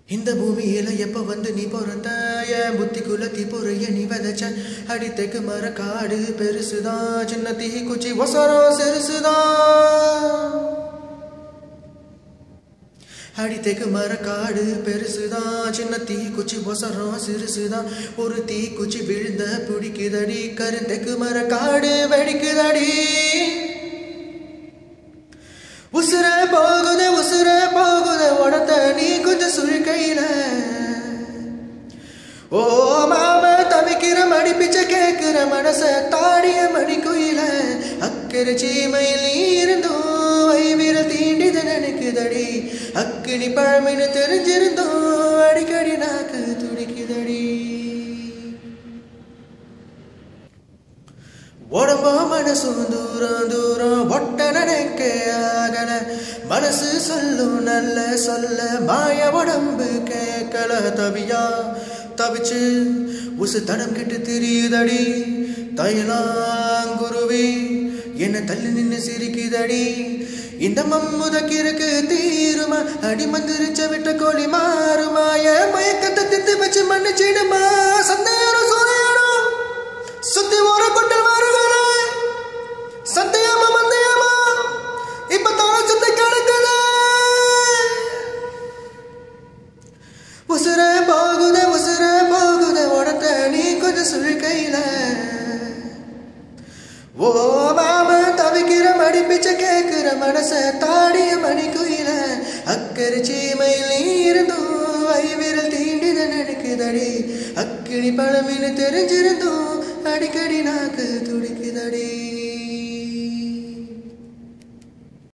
இந்த பூமியில எப்ப வந்து நீ பிறந்த என் புத்திக்குள்ள தீப்புறைய நீ விதைச்ச அடித்தைக்கு மர காடு பெருசுதான் சின்ன தீ குச்சி ஒசரம் சிறுசுதான் அடித்தைக்கு மர காடு பெருசுதான் சின்ன தீ குச்சி ஒசரம் சிறுசுதான் ஒரு தீ குச்சி விழுந்த பிடிக்குதடி கருந்தைக்கு மர காடு வெடிக்குதடி உசுர போகுது உடத்த நீ கொஞ்சம் சுழிக்கையில ஓ மாம தவிக்கிற மடி பிச்சை கேட்கிற மனச தாடிய மடி குயில அக்கறை சீமையில் இருந்தோம் ஐவிரல் தீண்டித நினைக்குதடி அக்கினி பழமின்னு தெரிஞ்சிருந்தோம் அடிக்கடி நாக்கு துடிக்குதடி உடம்போ மனசும் தூரம் தூரம் ஒட்ட நினைக்க ஆகல மனசு சொல்லும் நல்ல சொல்ல மாய உடம்பு கேட்கல தவியா தவிச்சு உசு தடம் கெட்டு திரியுதடி தைலாங்குருவி என்ன தள்ளி நின்று சிரிக்குதடி இந்த மம்முதக்கிருக்கு தீருமா அடி மந்திரிச்ச விட்ட கோழி மாறுமா என் மயக்கத்தை தித்து வச்சு மன்னிச்சிடுமா சந்தேகம் சூரியனும் சுத்தி ஓர கொண்டல் வருகிற சத்தியமா மந்தியமா இப்ப தான சுத்தி கிடக்குது உசுர போகுது உடத்த நீ கொஞ்சம் சுழிக்கையில ஓ மாம தவிக்கிற மடி பிச்சை கேட்கிற மனச தாடிய மணி குயில அக்கறை சீமையில் இருந்தோம் ஐவிரல் தீண்டித நினைக்குதடி அக்கினி பழமின்னு தெரிஞ்சிருந்தோம் அடிக்கடி நாக்கு துடிக்குதடி